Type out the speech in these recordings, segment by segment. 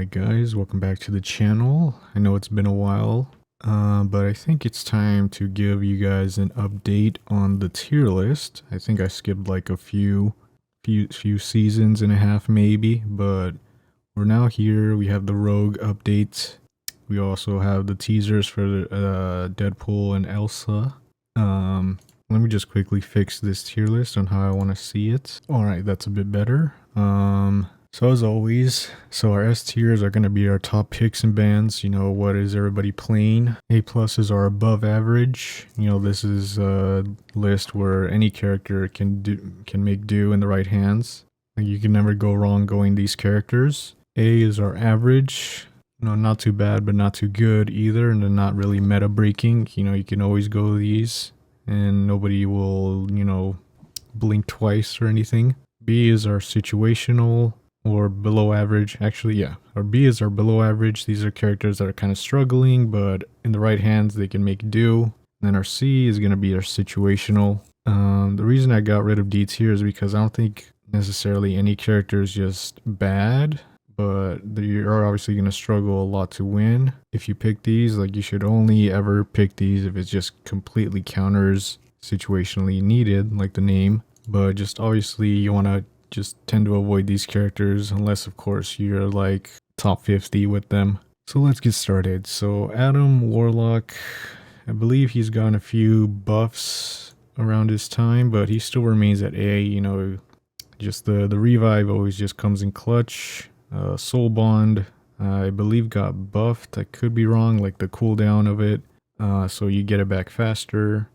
Alright guys, welcome back to the channel. I know it's been a while, but I think it's time to give you guys an update on the tier list. I think I skipped like a few seasons and a half maybe, but we're now here. We have the Rogue update. We also have the teasers for Deadpool and Elsa. Let me just quickly fix this tier list on how I want to see it. Alright, that's a bit better. So as always, our S tiers are going to be our top picks and bans. You know, what is everybody playing? A pluses are above average. You know, this is a list where any character can make do in the right hands. Like, you can never go wrong going these characters. A is our average. You know, not too bad, but not too good either, and they're not really meta breaking. You know, you can always go these, and nobody will, you know, blink twice or anything. B is our situational or below average. Actually, yeah, our B is our below average. These are characters that are kind of struggling, but in the right hands, they can make do. And then our C is going to be our situational. The reason I got rid of D tier is because I don't think necessarily any character is just bad, but you are obviously going to struggle a lot to win. If you pick these, like, you should only ever pick these if it's just completely counters situationally needed, like the name. But just obviously you want to just tend to avoid these characters unless of course you're like top 50 with them. So let's get started. So Adam Warlock, I believe he's gotten a few buffs around his time, but he still remains at A. You know, just the revive always just comes in clutch. Soul Bond, I believe got buffed. I could be wrong, like the cooldown of it, so you get it back faster.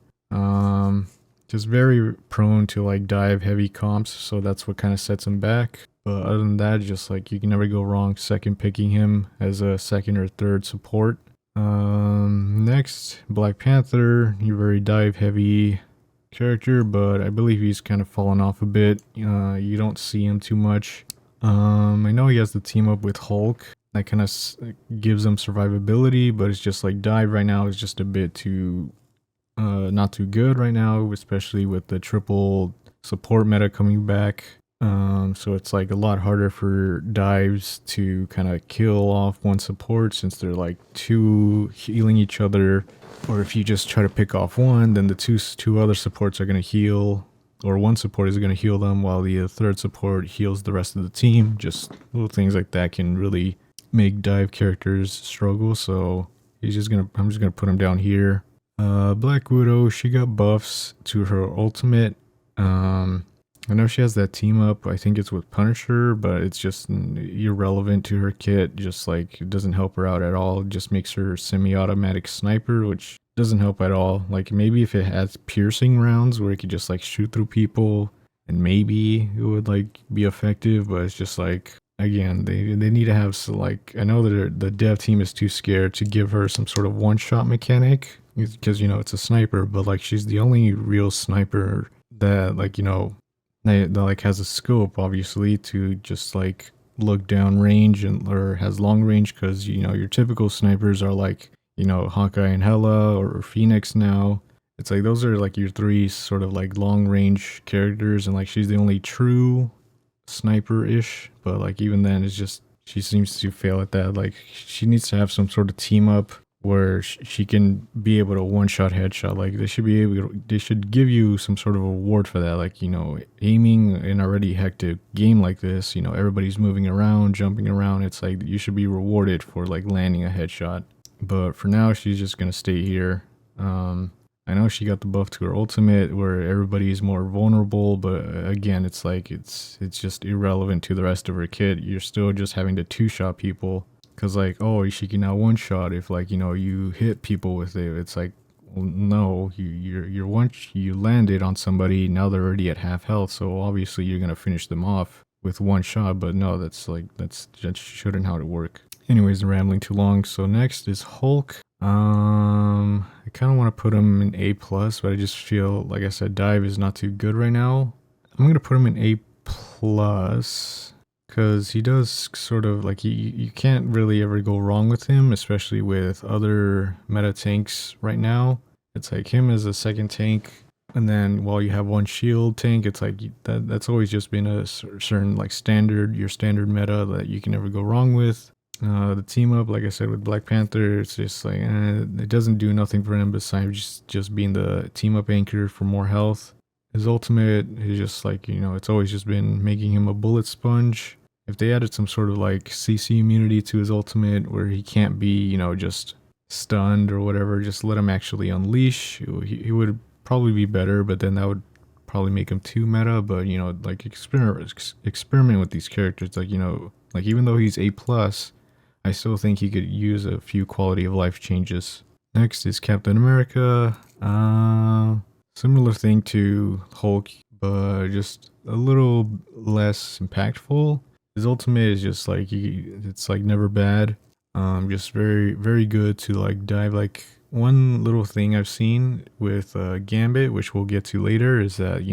Just very prone to like dive heavy comps, so that's what kind of sets him back. But other than that, just like you can never go wrong second picking him as a second or third support. Next, Black Panther. You're very dive heavy character, but I believe he's kind of fallen off a bit. You don't see him too much. I know he has the team up with Hulk. That kind of gives him survivability, but it's just like dive right now is just a bit too not too good right now, especially with the triple support meta coming back. So it's like a lot harder for dives to kind of kill off one support since they're like two healing each other. Or if you just try to pick off one, then the two other supports are going to heal, or one support is going to heal them while the third support heals the rest of the team. Just little things like that can really make dive characters struggle. So I'm just gonna put him down here. Black Widow, she got buffs to her ultimate. I know she has that team up, I think it's with Punisher, but it's just irrelevant to her kit. Just like, it doesn't help her out at all. It just makes her semi-automatic sniper, which doesn't help at all. Like, maybe if it has piercing rounds where it could just like shoot through people, and maybe it would like be effective, but it's just like, again, they need to have, so like, I know that the dev team is too scared to give her some sort of one-shot mechanic, because, you know, it's a sniper, but like, she's the only real sniper that, like, you know, that like has a scope, obviously, to just like look down range or has long range, because, you know, your typical snipers are like, you know, Hawkeye and Hela or Phoenix now. It's like, those are like your three sort of like long range characters, and like, she's the only true sniper-ish, but like, even then, it's just, she seems to fail at that. Like, she needs to have some sort of team up where she can be able to one-shot headshot. Like, they should give you some sort of award for that. Like, you know, aiming in already hectic game like this, you know, everybody's moving around, jumping around. It's like, you should be rewarded for like landing a headshot. But for now, she's just gonna stay here. I know she got the buff to her ultimate where everybody is more vulnerable, but again, it's like, it's just irrelevant to the rest of her kit. You're still just having to two-shot people. Because, like, oh, she can now one-shot if, like, you know, you hit people with it. It's like, well, no, you landed on somebody, now they're already at half health, so obviously you're going to finish them off with one shot, but no, that shouldn't how it work. Anyways, I'm rambling too long. So next is Hulk. I kind of want to put him in A+, but I just feel, like I said, dive is not too good right now. I'm going to put him in A+, because he does sort of like, you can't really ever go wrong with him, especially with other meta tanks right now. It's like him as a second tank, and then while you have one shield tank, it's like that's always just been a certain like your standard meta that you can never go wrong with. The team up, like I said, with Black Panther, it's just like it doesn't do nothing for him besides just being the team up anchor for more health. His ultimate is just like, it's always just been making him a bullet sponge. If they added some sort of like CC immunity to his ultimate where he can't be, just stunned or whatever, just let him actually unleash, he would probably be better, but then that would probably make him too meta. But, like experiment with these characters, like, like even though he's A+, I still think he could use a few quality of life changes. Next is Captain America. Similar thing to Hulk, but just a little less impactful. His ultimate is just like it's like never bad. Just very very good to like dive. Like one little thing I've seen with Gambit, which we'll get to later, is that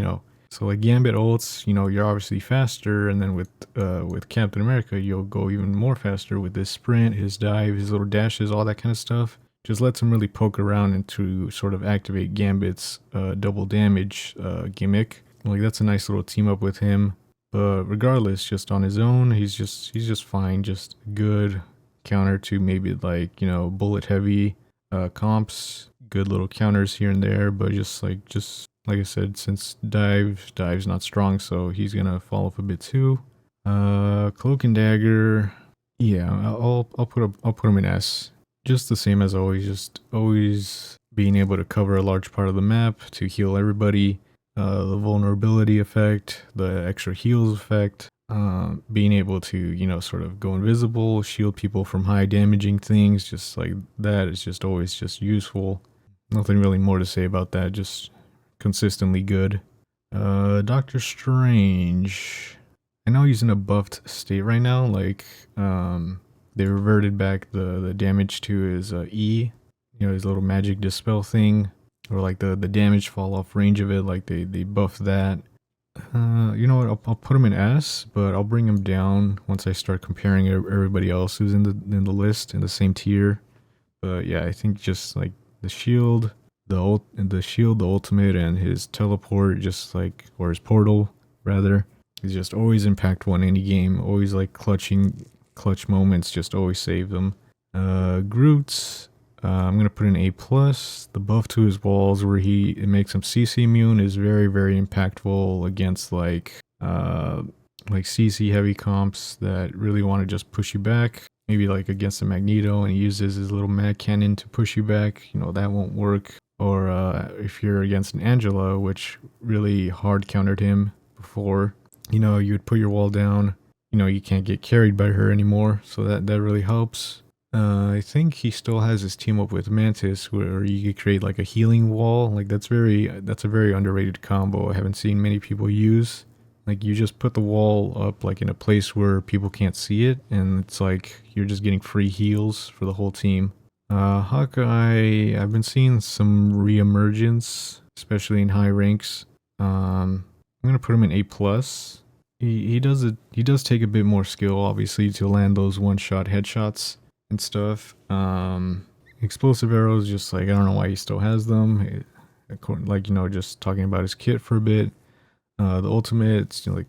so like Gambit ults, you're obviously faster, and then with Captain America, you'll go even more faster with his sprint, his dive, his little dashes, all that kind of stuff. Just lets him really poke around and to sort of activate Gambit's double damage gimmick. Like that's a nice little team up with him. But regardless, just on his own, he's just fine. Just good counter to maybe like bullet heavy comps. Good little counters here and there, but just like I said, since dive's not strong, so he's gonna fall off a bit too. Cloak and Dagger, yeah, I'll put him in S. Just the same as always, just always being able to cover a large part of the map to heal everybody. The vulnerability effect, the extra heals effect, being able to, sort of go invisible, shield people from high damaging things, just like that is just always just useful. Nothing really more to say about that, just consistently good. Doctor Strange, I know he's in a buffed state right now, like, they reverted back the damage to his E, his little magic dispel thing, or like the damage fall off range of it, like they buffed that. You know what, I'll put him in S, but I'll bring him down once I start comparing everybody else who's in the list in the same tier. But yeah, I think just like the shield, the ultimate, and his teleport, just like, or his portal rather, is just always impactful in any game. Always like clutch moments, just always save them. Groot, I'm gonna put an A+. The buff to his walls, where it makes him CC immune, is very very impactful against like CC heavy comps that really want to just push you back. Maybe like against the Magneto, and he uses his little mag cannon to push you back. That won't work. Or if you're against an Angela, which really hard countered him before, you would put your wall down. You can't get carried by her anymore, so that really helps. I think he still has his team up with Mantis, where you could create like a healing wall. Like that's a very underrated combo I haven't seen many people use. Like you just put the wall up like in a place where people can't see it, and it's like you're just getting free heals for the whole team. Hawkeye, I've been seeing some reemergence, especially in high ranks. I'm gonna put him in A+. He does take a bit more skill, obviously, to land those one-shot headshots and stuff. Explosive arrows, just like I don't know why he still has them. Like just talking about his kit for a bit. The ultimate, it's like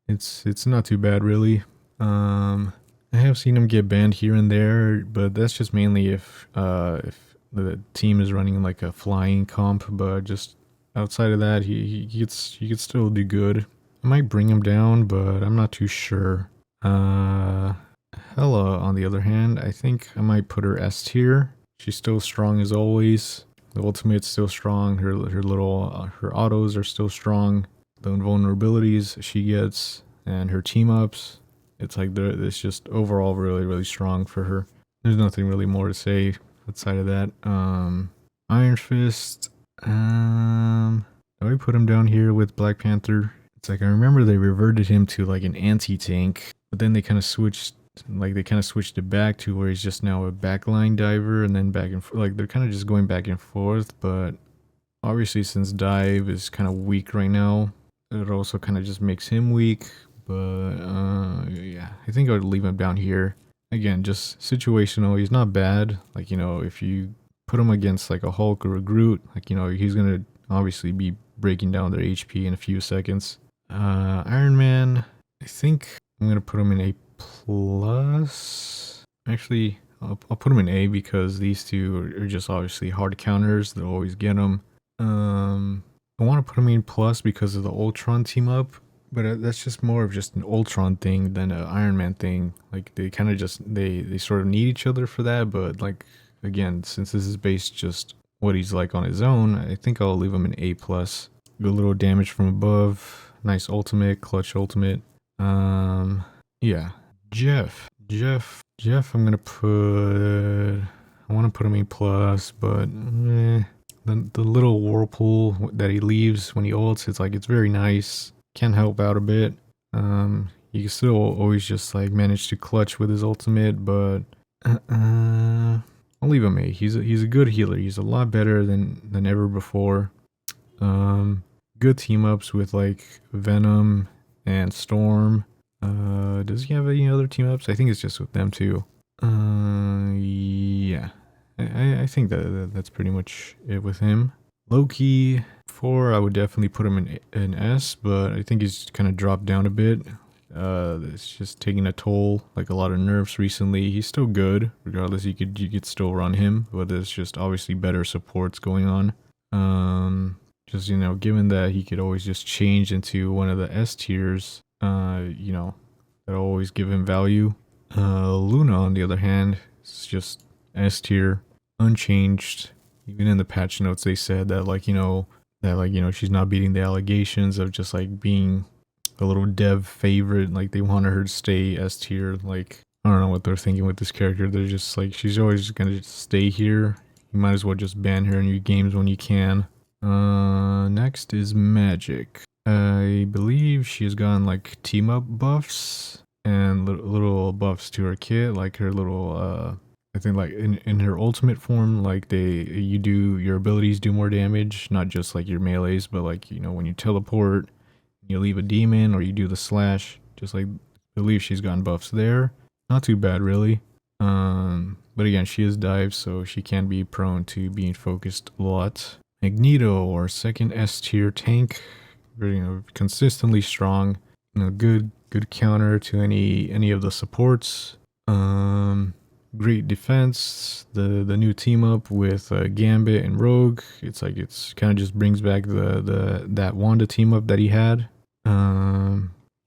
it's not too bad really. I have seen him get banned here and there, but that's just mainly if the team is running like a flying comp. But just outside of that, he could still do good. I might bring him down, but I'm not too sure. Hela, on the other hand, I think I might put her S tier. She's still strong as always. The ultimate's still strong. Her autos are still strong. The invulnerabilities she gets and her team ups, it's like it's just overall really really strong for her. There's nothing really more to say outside of that. Iron Fist. Do I put him down here with Black Panther? It's like I remember they reverted him to like an anti-tank, but then they kind of switched it back to where he's just now a backline diver, and then back and forth. Like they're kind of just going back and forth. But obviously, since dive is kind of weak right now, it also kind of just makes him weak. But yeah, I think I would leave him down here. Again, just situational. He's not bad. Like if you put him against like a Hulk or a Groot, like he's gonna obviously be breaking down their HP in a few seconds. Iron Man, I think I'm gonna put him in A+. Actually, I'll put him in A because these two are just obviously hard counters. They'll always get them. I want to put him in plus because of the Ultron team up, but that's just more of just an Ultron thing than an Iron Man thing. Like they kind of just they sort of need each other for that. But like again, since this is based just what he's like on his own, I think I'll leave him an A plus. Good little damage from above. Nice ultimate, clutch ultimate. Yeah. Jeff, I'm gonna put. I want to put him in plus, but the little whirlpool that he leaves when he ults, it's like it's very nice. Can help out a bit. You can still always just like manage to clutch with his ultimate, but I'll leave him A. He's a good healer. He's a lot better than ever before. Good team ups with like Venom and Storm. Does he have any other team ups? I think it's just with them too. Yeah. I think that's pretty much it with him. Loki, 4, I would definitely put him in an S, but I think he's kind of dropped down a bit. It's just taking a toll, like a lot of nerfs recently. He's still good, regardless. You could still run him, but there's just obviously better supports going on. Just given that he could always just change into one of the S tiers, that'll always give him value. Luna, on the other hand, is just S tier, unchanged. Even in the patch notes, they said that she's not beating the allegations of just like being a little dev favorite. Like they wanted her to stay S tier. Like I don't know what they're thinking with this character. They're just like she's always gonna just stay here. You might as well just ban her in your games when you can. Next is Magic. I believe she has gotten like team up buffs and little buffs to her kit, like her little I think like in her ultimate form, like your abilities do more damage, not just like your melees, but like when you teleport, you leave a demon or you do the slash. Just like I believe she's gotten buffs there. Not too bad really. But again, she is dive, so she can be prone to being focused a lot. Magneto, or second S tier tank, very consistently strong. Good counter to any of the supports. Great defense. The new team up with Gambit and Rogue. It's kind of just brings back that Wanda team up that he had.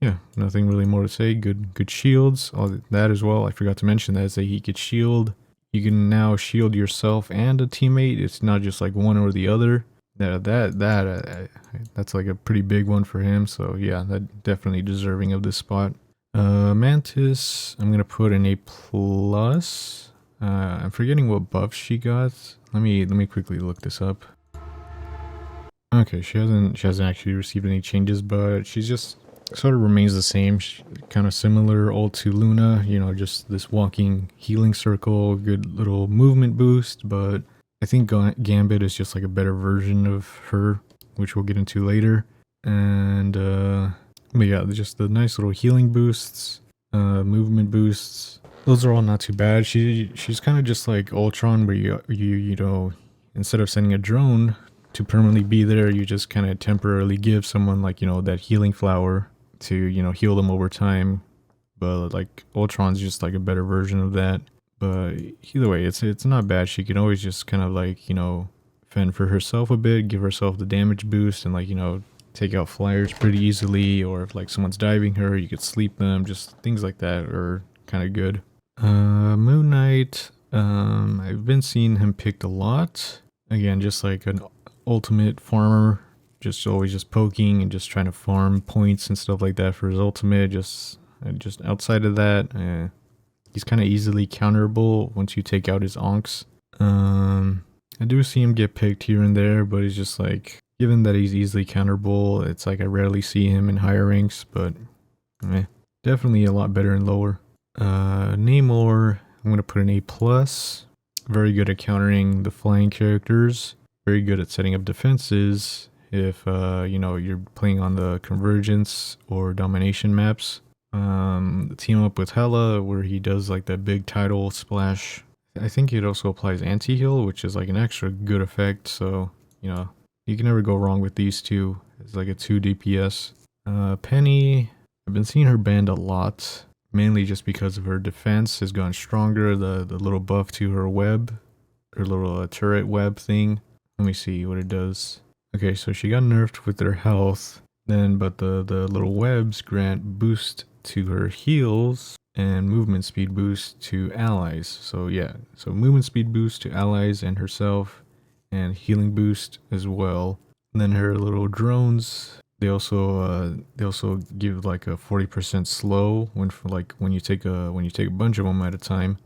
Yeah, nothing really more to say. Good shields. All that as well. I forgot to mention that he could shield. You can now shield yourself and a teammate. It's not just like one or the other. That's like a pretty big one for him. So yeah, that definitely deserving of this spot. Mantis, I'm gonna put in a plus. I'm forgetting what buffs she got. Let me quickly look this up. Okay, she hasn't actually received any changes, but she's just sort of remains the same. Kind of similar ult to Luna, just this walking healing circle, good little movement boost, but I think Gambit is just like a better version of her, which we'll get into later. And but yeah, just the nice little healing boosts, movement boosts. Those are all not too bad. She's kind of just like Ultron, where you instead of sending a drone to permanently be there, you just kind of temporarily give someone like that healing flower to heal them over time. But like Ultron's just like a better version of that. But either way, it's not bad. She can always just kind of like fend for herself a bit, give herself the damage boost, and like take out flyers pretty easily. Or if like someone's diving her, you could sleep them. Just things like that are kind of good. Moon Knight, I've been seeing him picked a lot. Again, just like an ultimate farmer, just always just poking and just trying to farm points and stuff like that for his ultimate. Just outside of that, he's kind of easily counterable once you take out his onks. I do see him get picked here and there, but he's just like, given that he's easily counterable, it's like I rarely see him in higher ranks, but definitely a lot better in lower. Namor, I'm going to put an A+. Very good at countering the flying characters. Very good at setting up defenses if, you're playing on the convergence or domination maps. The team up with Hela, where he does like that big tidal splash. I think it also applies anti-heal, which is like an extra good effect. So, you can never go wrong with these two. It's like a 2 DPS. Penny, I've been seeing her banned a lot. mainly just because of her defense has gone stronger. The little buff to her web, her little turret web thing. Let me see what it does. Okay, so she got nerfed with her health, then but the little webs grant boost to her heals and movement speed boost to allies. So yeah, so movement speed boost to allies and herself, and healing boost as well. And then her little drones, they also give like a 40% slow when you take a bunch of them at a time.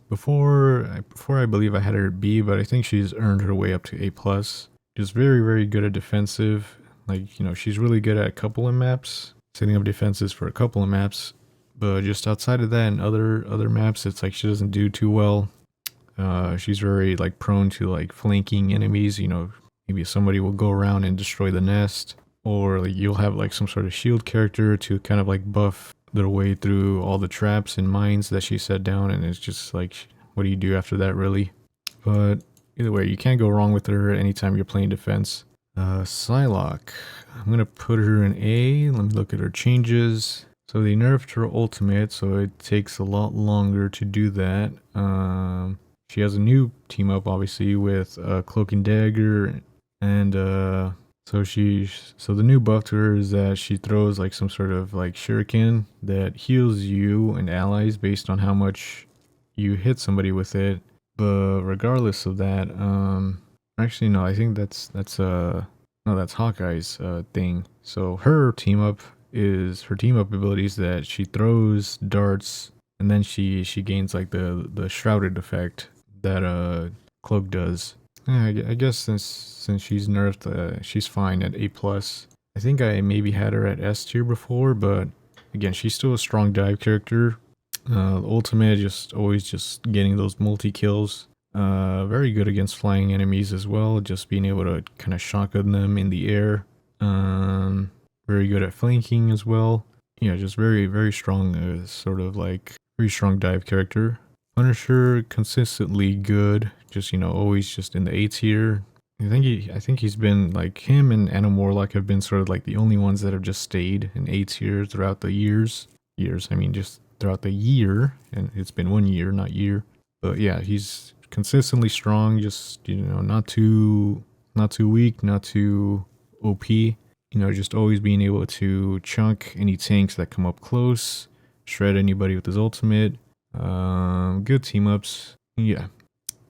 Before I believe I had her at B, but I think she's earned her way up to A plus. Just very very good at defensive. Like, she's really good at a couple of maps, setting up defenses for a couple of maps. But just outside of that and other maps, it's like she doesn't do too well. She's very like prone to like flanking enemies. Maybe somebody will go around and destroy the nest, or like you'll have like some sort of shield character to kind of like buff their way through all the traps and mines that she set down, and it's just like, what do you do after that, really? But either way, you can't go wrong with her anytime you're playing defense. Psylocke, I'm gonna put her in A. Let me look at her changes. So they nerfed her ultimate, so it takes a lot longer to do that. She has a new team up, obviously, with Cloak and Dagger, and so the new buff to her is that she throws like some sort of like shuriken that heals you and allies based on how much you hit somebody with it. But regardless of that, actually no, I think that's Hawkeye's thing. So her team up abilities that she throws darts, and then she gains like the shrouded effect that Cloak does. Yeah, I guess since she's nerfed, she's fine at A plus. I think I maybe had her at S tier before, but again, she's still a strong dive character. Ultimate, always just getting those multi kills. Very good against flying enemies as well, just being able to kind of shotgun them in the air. Very good at flanking as well. Yeah, just very very strong, very strong dive character. Punisher, consistently good. Just always just in the A tier. I think he's been like, him and Anna Morlock have been sort of like the only ones that have just stayed in A tier throughout the years. I mean, just throughout the year, and it's been 1 year, not year. But yeah, he's consistently strong. Just not too weak, not too OP. Just always being able to chunk any tanks that come up close, shred anybody with his ultimate. Good team ups. Yeah.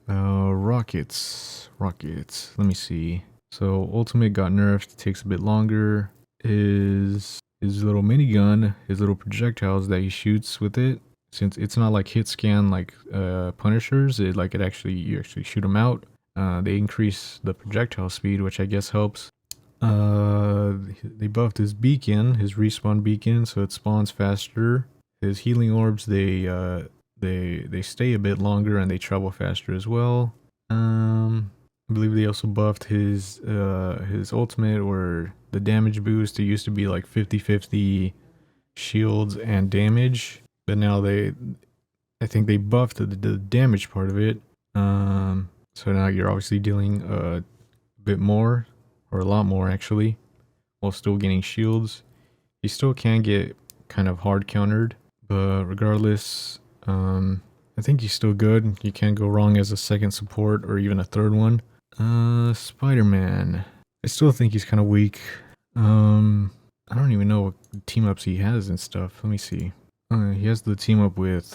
Rockets. Let me see. So ultimate got nerfed. Takes a bit longer. His little minigun, his little projectiles that he shoots with it. Since it's not like hit scan like Punishers, you actually shoot them out. They increase the projectile speed, which I guess helps. They buffed his beacon, his respawn beacon, so it spawns faster. His healing orbs, they stay a bit longer and they travel faster as well. I believe they also buffed his ultimate, or the damage boost. It used to be like 50-50 shields and damage, but now I think they buffed the damage part of it. So now you're obviously dealing a bit more, or a lot more actually, while still getting shields. You still can get kind of hard countered, but regardless, I think he's still good. You can't go wrong as a second support or even a third one. Spider-Man, I still think he's kind of weak. I don't even know what team ups he has and stuff. Let me see. He has the team up with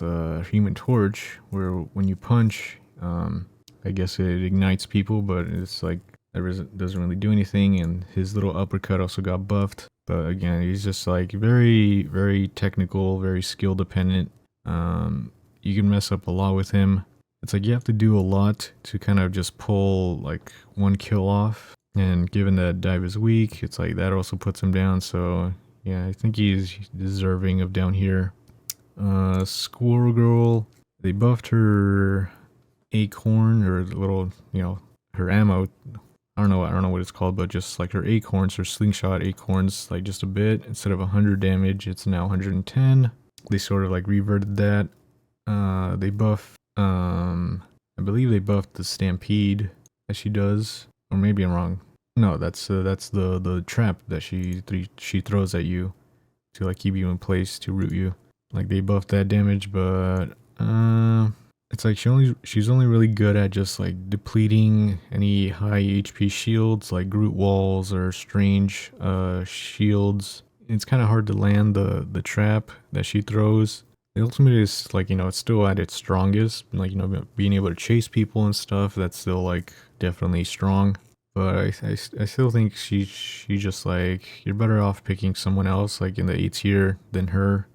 Human Torch, where when you punch, I guess it ignites people, but it's like it doesn't really do anything. And his little uppercut also got buffed. But again, he's just like very, very technical, very skill dependent. You can mess up a lot with him. It's like you have to do a lot to kind of just pull like one kill off. And given that dive is weak, it's like that also puts him down. So yeah, I think he's deserving of down here. Squirrel Girl, they buffed her acorn, or the little, her ammo. I don't know what it's called, but just like her acorns, her slingshot acorns, like just a bit. Instead of 100 damage, it's now 110. They sort of like reverted that. They buff, I believe they buffed the stampede that she does, or maybe I'm wrong. No, that's the trap that she throws at you like keep you in place to root you. Like they buffed that damage, but it's like she's only really good at just like depleting any high HP shields like Groot walls or strange shields. It's kind of hard to land the trap that she throws. The ultimate is like, it's still at its strongest, like, being able to chase people and stuff. That's still like definitely strong. But I still think she just like, you're better off picking someone else like in the A tier than her.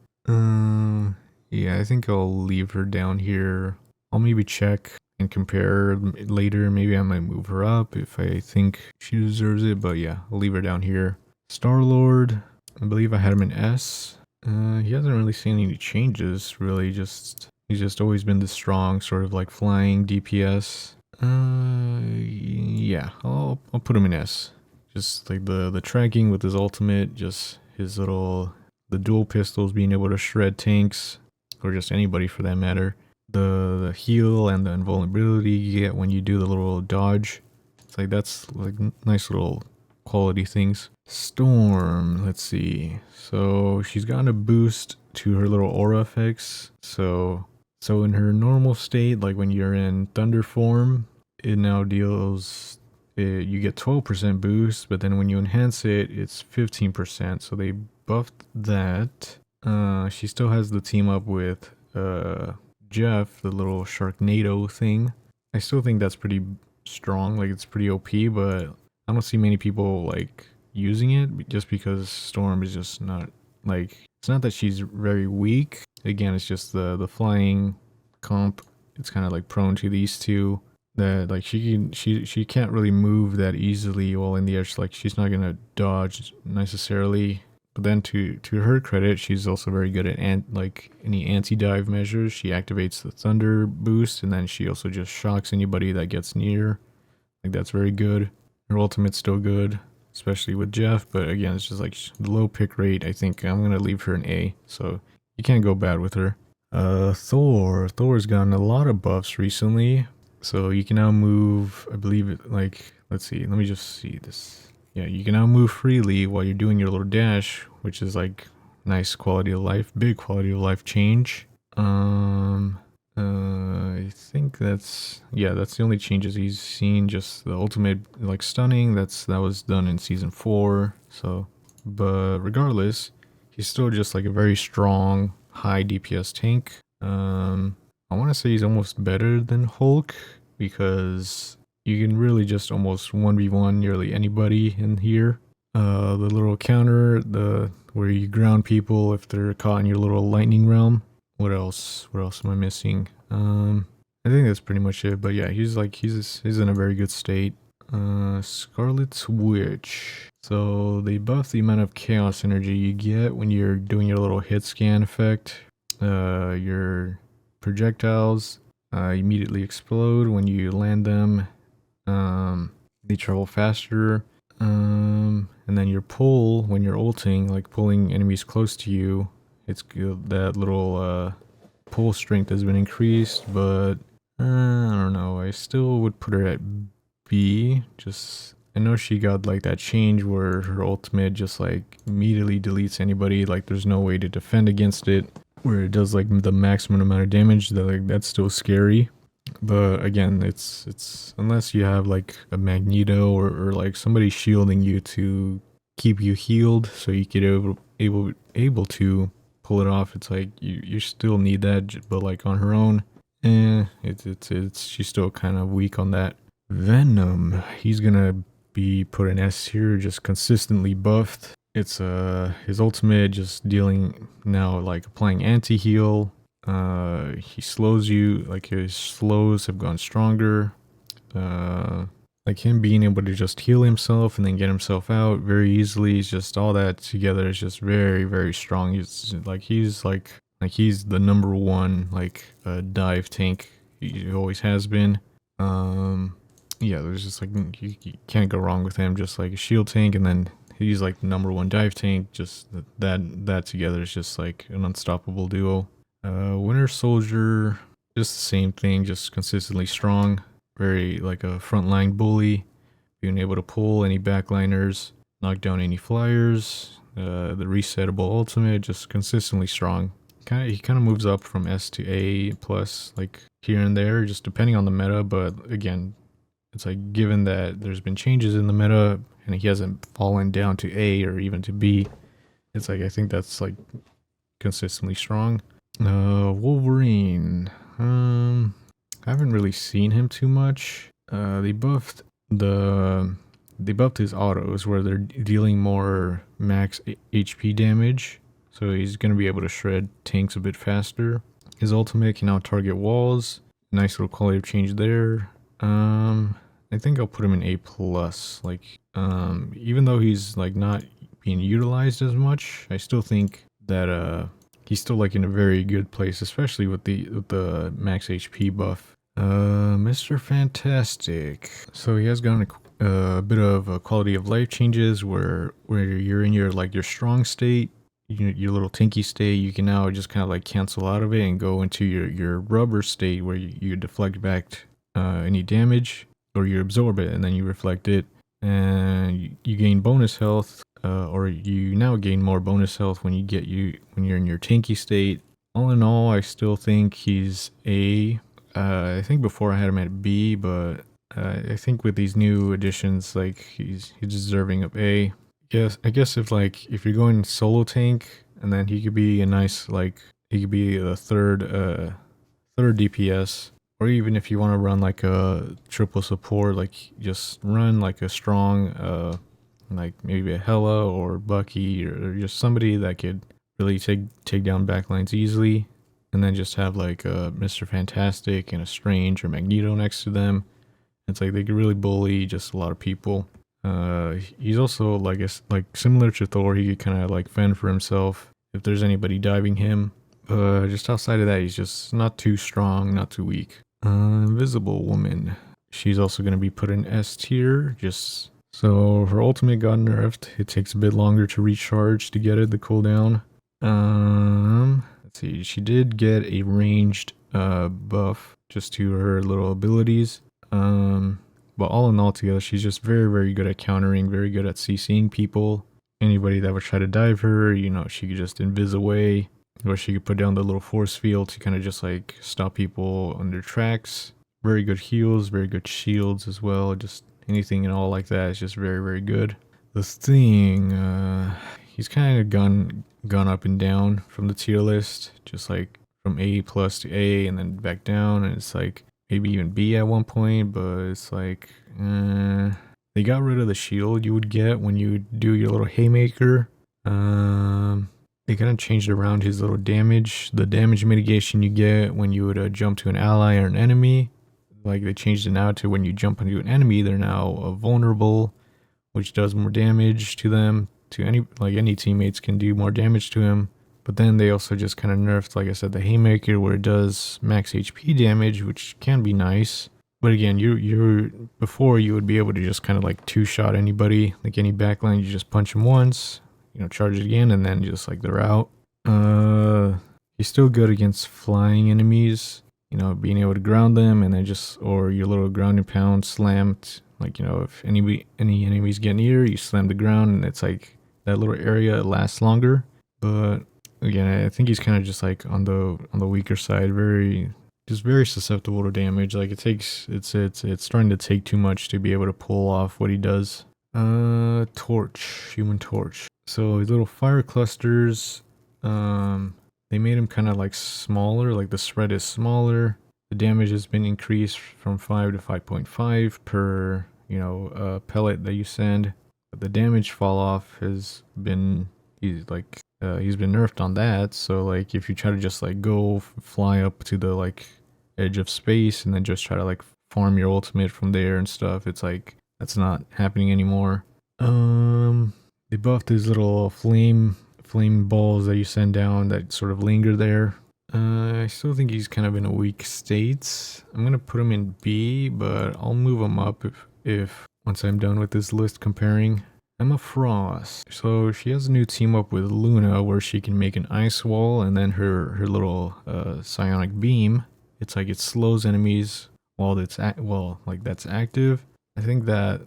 Yeah, I think I'll leave her down here. I'll maybe check and compare later. Maybe I might move her up if I think she deserves it. But yeah, I'll leave her down here. Star-Lord, I believe I had him in S. He hasn't really seen any changes, really. He's just always been this strong, sort of like flying DPS. Yeah, I'll put him in S. Just like the tracking with his ultimate, just his the dual pistols being able to shred tanks, or just anybody for that matter. The heal and the invulnerability you get when you do the little dodge. It's like, that's like nice little quality things. Storm, let's see. So she's gotten a boost to her little aura effects. So in her normal state, like when you're in thunder form, it now deals, you get 12% boost, but then when you enhance it, it's 15%. So they buffed that. She still has the team up with Jeff, the little Sharknado thing. I still think that's pretty strong, like it's pretty OP, but I don't see many people like using it just because Storm is just not like, it's not that she's very weak. Again, it's just the flying comp. It's kind of like prone to these two, that like she can't really move that easily while in the air. Like she's not gonna dodge necessarily. But then to her credit, she's also very good at like any anti-dive measures. She activates the thunder boost, and then she also just shocks anybody that gets near. Like that's very good. Her ultimate's still good, especially with Jeff. But again, it's just like the low pick rate. I think I'm gonna leave her an A. So you can't go bad with her. Thor's gotten a lot of buffs recently. So you can now move, I believe it, like, let's see, let me just see this. Yeah, you can now move freely while you're doing your little dash, which is like nice quality of life, big quality of life change. I think that's the only changes he's seen. Just the ultimate like stunning, that was done in season 4. So, but regardless, he's still just like a very strong high DPS tank. I want to say he's almost better than Hulk, because you can really just almost 1v1 nearly anybody in here. The little counter, where you ground people if they're caught in your little lightning realm. What else am I missing? I think that's pretty much it. But yeah, he's in a very good state. Scarlet's Witch. So they buff the amount of chaos energy you get when you're doing your little hit scan effect. Your projectiles immediately explode when you land them. They travel faster. And then your pull, when you're ulting, like pulling enemies close to you, it's good. That little pull strength has been increased, but I don't know. I still would put her at B. Just, I know she got like that change where her ultimate just like immediately deletes anybody. Like there's no way to defend against it, where it does like the maximum amount of damage. That like that's still scary. But again, it's unless you have like a Magneto or like somebody shielding you to keep you healed, so you get able to pull it off. It's like you still need that, but like on her own, she's still kind of weak on that. Venom, he's gonna be put in S here, just consistently buffed. It's his ultimate just dealing now, like applying anti-heal. He slows you, like his slows have gone stronger. Like him being able to just heal himself and then get himself out very easily. It's just all that together is just very, very strong. He's the number one like dive tank. He always has been. Yeah, there's just like you can't go wrong with him. Just like a shield tank, and then he's like the number one dive tank. Just that together is just like an unstoppable duo. Winter Soldier, just the same thing, just consistently strong. Very like a frontline bully, being able to pull any backliners, knock down any flyers. the resettable ultimate, just consistently strong. He kind of moves up from S to A plus, like here and there, just depending on the meta. But again, it's like given that there's been changes in the meta and he hasn't fallen down to A or even to B, it's like I think that's like consistently strong. Wolverine. I haven't really seen him too much. They buffed his autos where they're dealing more max HP damage, so he's gonna be able to shred tanks a bit faster. His ultimate can now target walls. Nice little quality of change there. I think I'll put him in A plus. Like, even though he's like not being utilized as much, I still think that he's still like in a very good place, especially with the max HP buff. Mr. Fantastic. So he has gotten a bit of quality of life changes where you're in your like your strong state, your little tanky state. You can now just kind of like cancel out of it and go into your rubber state where you deflect back any damage, or you absorb it and then you reflect it, and you gain bonus health, or you now gain more bonus health when you're in your tanky state. All in all, I still think he's A. I think before I had him at B, but I think with these new additions, like he's deserving of A. Yes, I guess if you're going solo tank, and then he could be a nice he could be a third DPS, or even if you want to run like a triple support, like just run like a strong like maybe a Hela or Bucky or just somebody that could really take down backlines easily. And then just have like a Mr. Fantastic and a Strange or Magneto next to them. It's like they could really bully just a lot of people. He's also like similar to Thor. He could kind of like fend for himself if there's anybody diving him. Just outside of that, he's just not too strong, not too weak. Invisible Woman. She's also going to be put in S tier. Just so her ultimate got nerfed. It takes a bit longer to recharge to get it, the cooldown. Let's see, she did get a ranged buff just to her little abilities. But all in all together, she's just very, very good at countering, very good at CCing people. Anybody that would try to dive her, she could just invis away, or she could put down the little force field to kind of just like stop people on their tracks. Very good heals, very good shields as well. Just anything and all like that is just very, very good. The Thing, he's kind of gone up and down from the tier list, just like from A plus to A and then back down, and it's like maybe even B at one point, but it's like they got rid of the shield you would get when you do your little haymaker. They kind of changed around his little damage, the damage mitigation you get when you would jump to an ally or an enemy. Like they changed it now to when you jump into an enemy, they're now vulnerable, which does more damage to them. To any teammates can do more damage to him. But then they also just kind of nerfed, like I said, the haymaker, where it does max HP damage, which can be nice. But again, before you would be able to just kind of like two-shot anybody, like any backline, you just punch them once, charge it again, and then just like they're out. He's still good against flying enemies, being able to ground them, and then or your little grounding pound slammed. Like, if any enemies get near, you slam the ground, and it's like that little area lasts longer. But again, I think he's kind of just like on the weaker side, very susceptible to damage. Like it's starting to take too much to be able to pull off what he does. Torch, Human Torch. So his little fire clusters, they made him kind of like smaller, like the spread is smaller. The damage has been increased from 5 to 5.5 per, pellet that you send. But the damage fall off has been, he's been nerfed on that. So like if you try to just like go fly up to the like edge of space and then just try to like farm your ultimate from there and stuff, it's like that's not happening anymore. They buffed his little flame balls that you send down that sort of linger there. I still think he's kind of in a weak state. I'm gonna put him in B, but I'll move him up if once I'm done with this list comparing. Emma Frost. So she has a new team up with Luna where she can make an ice wall, and then her little psionic beam. It's like it slows enemies while that's active. I think that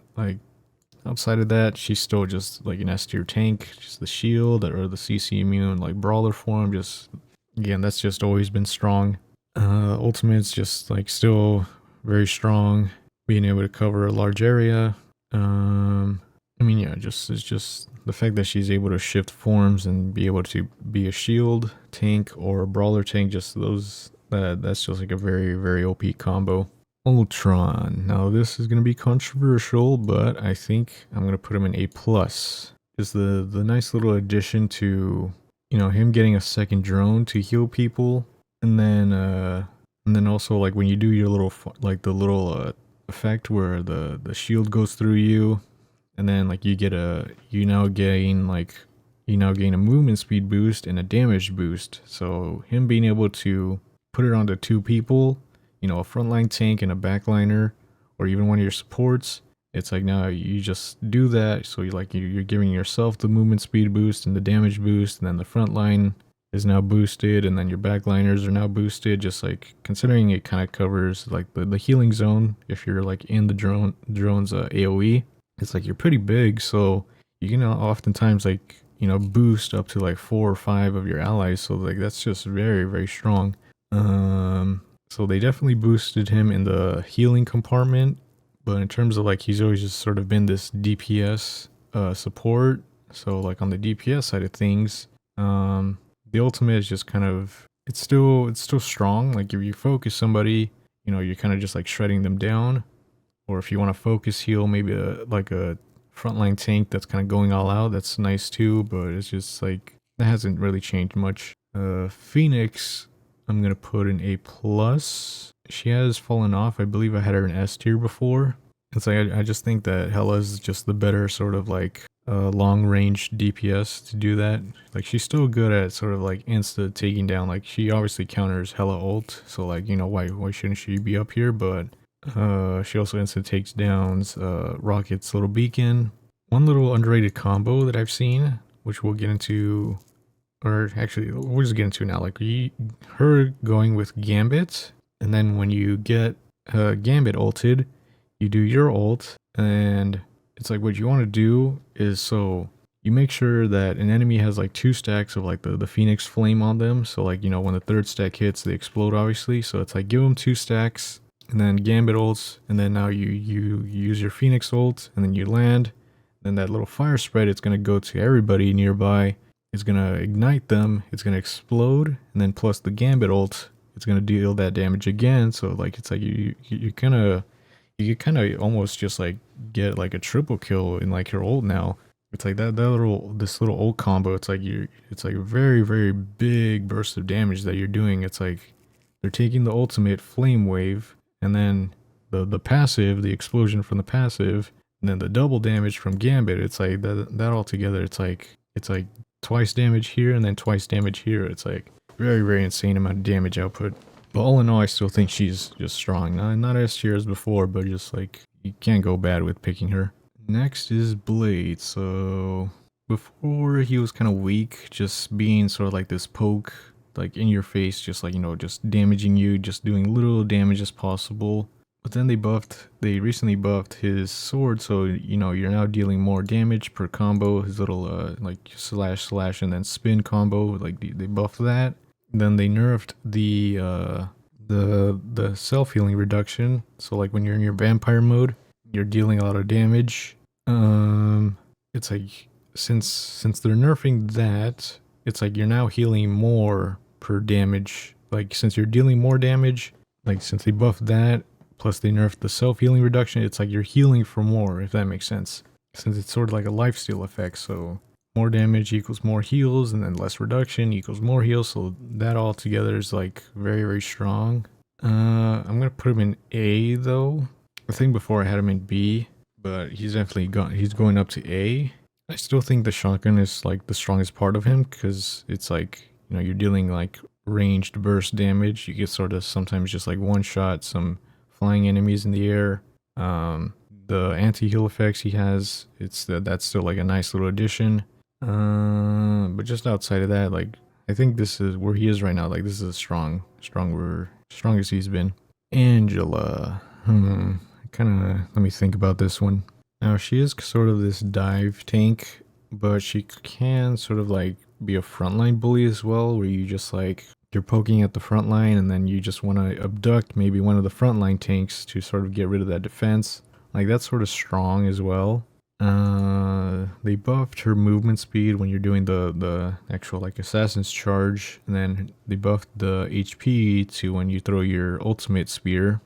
outside of that, she's still just like an S tier tank, just the shield or the CC immune like brawler form. Just again, that's just always been strong. Ultimate's just like still very strong, being able to cover a large area. I mean, yeah, just it's just the fact that she's able to shift forms and be able to be a shield tank or a brawler tank. Just those that's just like a very OP combo. Ultron. Now this is gonna be controversial, but I think I'm gonna put him in A plus. Is the nice little addition to him getting a second drone to heal people, and then also like when you do your little like the little effect where the shield goes through you, and then like you now gain a movement speed boost and a damage boost. So him being able to put it onto two people, a frontline tank and a backliner, or even one of your supports. It's like now you just do that, so you're giving yourself the movement speed boost and the damage boost, and then the front line is now boosted, and then your backliners are now boosted. Just like considering it kind of covers like the healing zone if you're like in the drone's AOE. It's like you're pretty big, so you can oftentimes like boost up to like 4 or 5 of your allies. So like that's just very strong. So they definitely boosted him in the healing compartment. But in terms of like, he's always just sort of been this DPS support. So like on the DPS side of things, the ultimate is just kind of, it's still strong. Like if you focus somebody, you're kind of just like shredding them down. Or if you want to focus heal, maybe like a frontline tank that's kind of going all out, that's nice too. But it's just like, that hasn't really changed much. Phoenix, I'm going to put an A plus. She has fallen off. I believe I had her in S tier before. It's like I just think that Hela's just the better sort of like long range DPS to do that. Like she's still good at sort of like insta taking down. Like she obviously counters Hela ult, so like why shouldn't she be up here? But she also insta takes downs Rocket's little beacon. One little underrated combo that I've seen, which we'll get into, or actually we'll just get into now. Like her going with Gambit. And then when you get Gambit ulted, you do your ult, and it's like what you want to do is, so you make sure that an enemy has like 2 stacks of like the Phoenix flame on them. So like, when the 3rd stack hits, they explode obviously. So it's like give them 2 stacks and then Gambit ults, and then now you use your Phoenix ult, and then you land. Then that little fire spread, it's going to go to everybody nearby. It's going to ignite them, it's going to explode, and then plus the Gambit ult, it's gonna deal that damage again. So like it's like you kind of almost just like get like a triple kill in like your ult now. It's like this little ult combo. It's like a very big burst of damage that you're doing. It's like they're taking the ultimate flame wave, and then the passive, the explosion from the passive, and then the double damage from Gambit. It's like that all together. It's like twice damage here and then twice damage here. It's like very insane amount of damage output. But all in all, I still think she's just strong. Not as tier as before, but just like you can't go bad with picking her. Next is Blade. So before he was kind of weak, just being sort of like this poke, like in your face, just like just damaging you, just doing little damage as possible. But then they recently buffed his sword, so you're now dealing more damage per combo. His little like slash and then spin combo, like they buffed that. Then they nerfed the self-healing reduction. So like when you're in your vampire mode, you're dealing a lot of damage. It's like since they're nerfing that, it's like you're now healing more per damage. Like since you're dealing more damage, like since they buffed that, plus they nerfed the self-healing reduction, it's like you're healing for more, if that makes sense. Since it's sort of like a lifesteal effect, so more damage equals more heals, and then less reduction equals more heals, so that all together is like very strong. I'm gonna put him in A though. I think before I had him in B, but he's definitely he's going up to A. I still think the shotgun is like the strongest part of him, because it's like, you're dealing like ranged burst damage. You get sort of sometimes just like one shot some flying enemies in the air. The anti-heal effects he has, that's still like a nice little addition. But just outside of that, like I think this is where he is right now. Like this is strongest he's been. Angela, let me think about this one. Now she is sort of this dive tank, but she can sort of like be a frontline bully as well, where you just like you're poking at the front line and then you just want to abduct maybe one of the frontline tanks to sort of get rid of that defense. Like that's sort of strong as well. They buffed her movement speed when you're doing the actual like assassin's charge, and then they buffed the HP to when you throw your ultimate spear.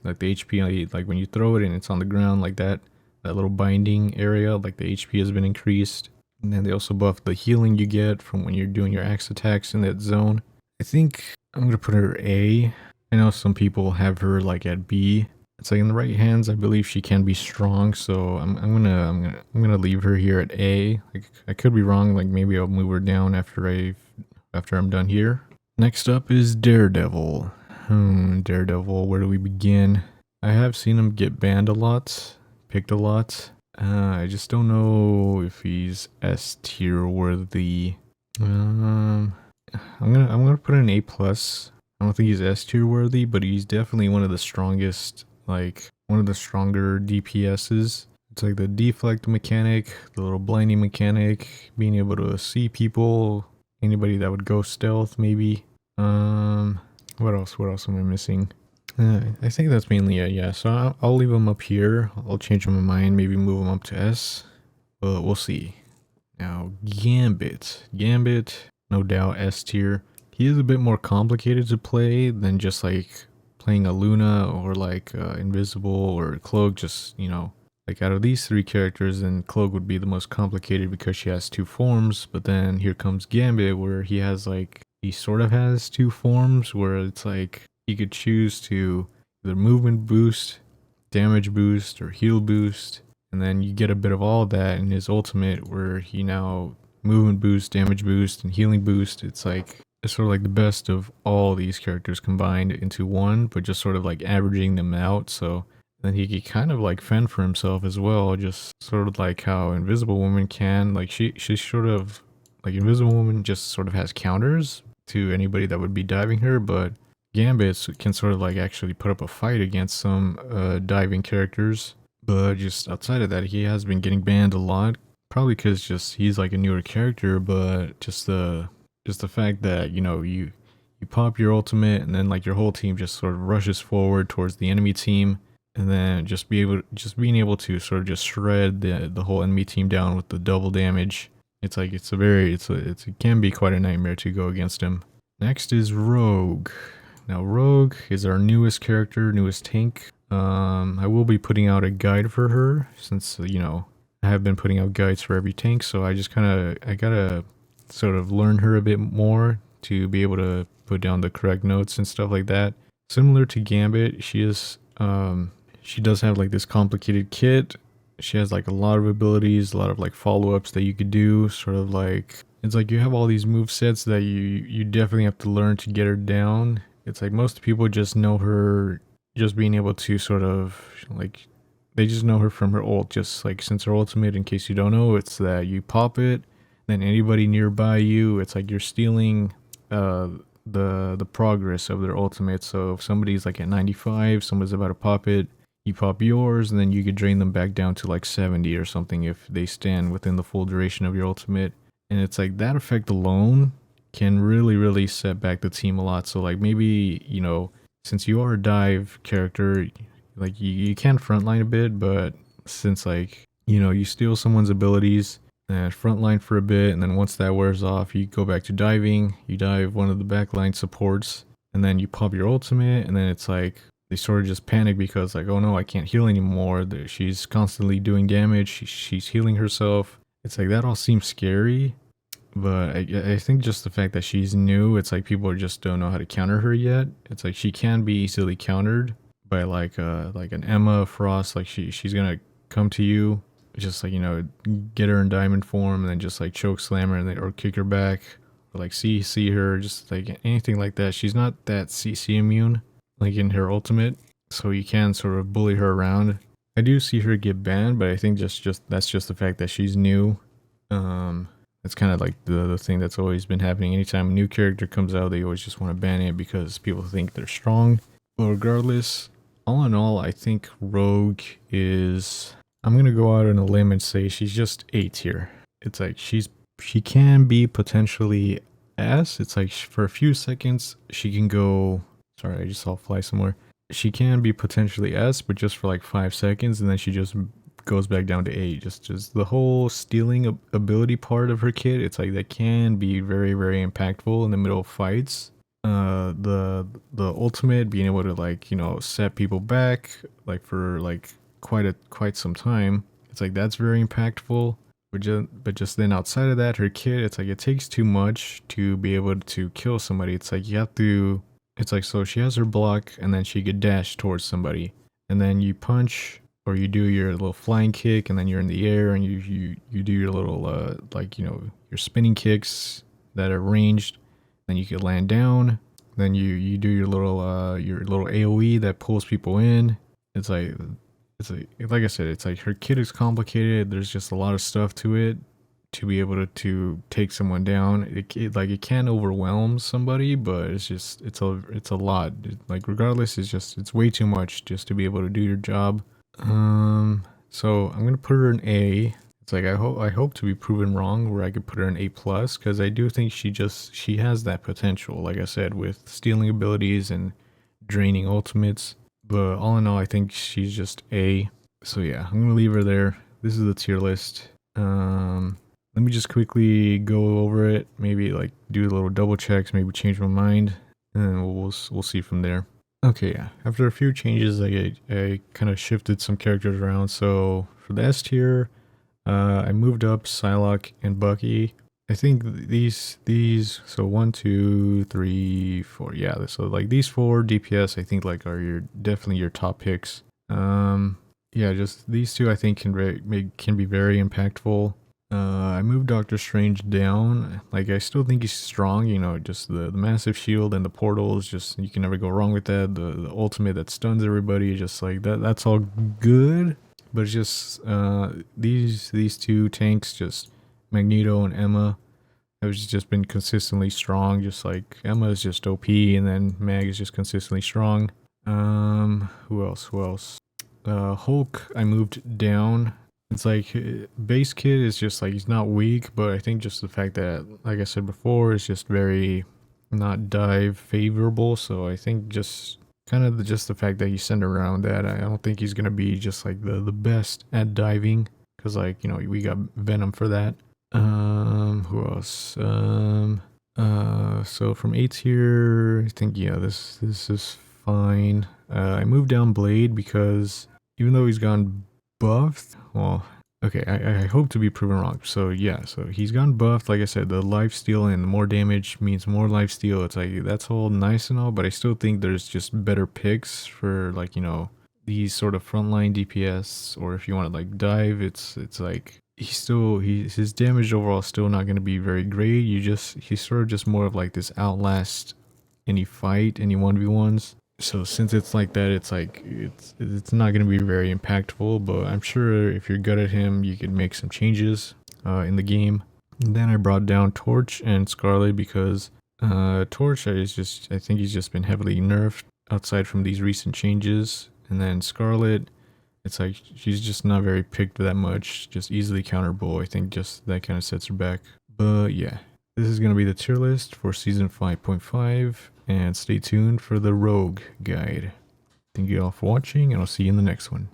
Like the HP, like when you throw it and it's on the ground like that little binding area, like the HP has been increased. And then they also buffed the healing you get from when you're doing your axe attacks in that zone. I think I'm gonna put her A. I know some people have her like at B. It's like in the right hands, I believe she can be strong, so I'm gonna leave her here at A. Like, I could be wrong. Like maybe I'll move her down after I'm done here. Next up is Daredevil. Daredevil. Where do we begin? I have seen him get banned a lot, picked a lot. I just don't know if he's S tier worthy. I'm gonna put an A plus. I don't think he's S tier worthy, but he's definitely one of the strongest, like one of the stronger DPSs. It's like the deflect mechanic, the little blinding mechanic, being able to see people, anybody that would go stealth maybe. What else? What else am I missing? I think that's mainly it, yeah. So I'll leave him up here. I'll change my mind, maybe move him up to S. But we'll see. Now, Gambit. Gambit, no doubt S tier. He is a bit more complicated to play than just like playing a Luna or like Invisible or Cloak. Just, you know, like out of these three characters, then Cloak would be the most complicated because she has two forms. But then here comes Gambit, where he has like, he sort of has two forms where it's like he could choose to either movement boost, damage boost, or heal boost. And then you get a bit of all of that in his ultimate, where he now movement boost, damage boost, and healing boost. It's like, it's sort of like the best of all these characters combined into one, but just sort of like averaging them out. So then he could kind of like fend for himself as well, just sort of like how Invisible Woman can. Like she's sort of like Invisible Woman just sort of has counters to anybody that would be diving her, but Gambit can sort of like actually put up a fight against some diving characters. But just outside of that, he has been getting banned a lot. Probably because just he's like a newer character, but just the fact that, you know, you pop your ultimate and then like your whole team just sort of rushes forward towards the enemy team, and then just being able to sort of just shred the whole enemy team down with the double damage. It's like it can be quite a nightmare to go against him. Next is Rogue. Now Rogue is our newest character, newest tank. I will be putting out a guide for her since, you know, I have been putting out guides for every tank, so I gotta sort of learn her a bit more to be able to put down the correct notes and stuff like that. Similar to Gambit, she does have like this complicated kit. She has like a lot of abilities, a lot of like follow-ups that you could do, sort of like, it's like you have all these move sets that you definitely have to learn to get her down. It's like most people just know her, just being able to sort of like, they just know her from her ult. Just like, since her ultimate, in case you don't know, it's that you pop it, then anybody nearby you, it's like you're stealing the progress of their ultimate. So if somebody's like at 95, someone's about to pop it, you pop yours, and then you could drain them back down to like 70 or something if they stand within the full duration of your ultimate. And it's like that effect alone can really set back the team a lot. So like maybe, you know, since you are a dive character, like you can frontline a bit, but since like, you know, you steal someone's abilities and frontline for a bit, and then once that wears off, you go back to diving, you dive one of the backline supports, and then you pop your ultimate, and then it's like they sort of just panic because like, oh no, I can't heal anymore. She's constantly doing damage, she's healing herself. It's like that all seems scary, but I think just the fact that she's new, it's like people just don't know how to counter her yet. It's like she can be easily countered by like an Emma Frost. Like she's gonna come to you, just like, you know, get her in diamond form and then just like choke slam her and then, or kick her back, or like see her, just like anything like that. She's not that CC immune like in her ultimate, so you can sort of bully her around. I do see her get banned, but I think that's just the fact that she's new. It's kind of like the thing that's always been happening. Anytime a new character comes out, they always just want to ban it because people think they're strong. But regardless, all in all, I think Rogue is, I'm gonna go out on a limb and say she's just A tier. It's like she can be potentially S. It's like for a few seconds she can go. Sorry, I just saw a fly somewhere. She can be potentially S, but just for like 5 seconds, and then she just goes back down to A. Just the whole stealing ability part of her kit. It's like that can be very very impactful in the middle of fights. The ultimate being able to like set people back like for like quite some time. It's like that's very impactful. But just then outside of that, her kit, it's like it takes too much to be able to kill somebody. It's like you have to. It's like so she has her block and then she could dash towards somebody, and then you punch or you do your little flying kick and then you're in the air and you do your little like your spinning kicks that are ranged. Then you could land down. Then you do your little AOE that pulls people in. It's like I said, it's like her kit is complicated. There's just a lot of stuff to it to be able to take someone down. It can overwhelm somebody, but it's a lot. Like regardless, it's way too much just to be able to do your job. So I'm gonna put her in A. It's like I hope to be proven wrong where I could put her in A plus because I do think she has that potential. Like I said, with stealing abilities and draining ultimates. But all in all, I think she's just A. So yeah, I'm gonna leave her there. This is the tier list. Let me just quickly go over it. Maybe like do a little double checks. Maybe change my mind, and then we'll see from there. Okay, yeah. After a few changes, I kind of shifted some characters around. So for the S tier, I moved up Psylocke and Bucky. I think these so 1, 2, 3, 4. Yeah, so like these 4 DPS I think like are definitely your top picks. Yeah, just these two I think can be very impactful. I moved Doctor Strange down. Like I still think he's strong, just the massive shield and the portals, just you can never go wrong with that. The ultimate that stuns everybody, just like that's all good. But it's just these two tanks, just Magneto and Emma, have just been consistently strong. Just like Emma is just OP, and then Mag is just consistently strong. Who else? Hulk, I moved down. It's like base kit is just like he's not weak, but I think just the fact that, like I said before, is just very not dive favorable. So I think just kind of just the fact that you send around that, I don't think he's gonna be just like the best at diving, because like we got Venom for that. Who else? So from A tier, I think yeah, this is fine. I moved down Blade because even though he's gone buffed, well, okay, I hope to be proven wrong. So yeah, so he's gone buffed. Like I said, the lifesteal and more damage means more lifesteal. It's like that's all nice and all, but I still think there's just better picks for like these sort of frontline DPS, or if you want to like dive, it's like his damage overall is still not going to be very great. He's sort of just more of like this outlast any fight, any 1v1s. So since it's like that, it's like it's not going to be very impactful, but I'm sure if you're good at him, you could make some changes in the game. And then I brought down Torch and Scarlet because Torch I think he's just been heavily nerfed outside from these recent changes. And then Scarlet, it's like she's just not very picked that much, just easily counterable. I think just that kind of sets her back. But yeah, this is going to be the tier list for season 5.5, and stay tuned for the Rogue guide. Thank you all for watching, and I'll see you in the next one.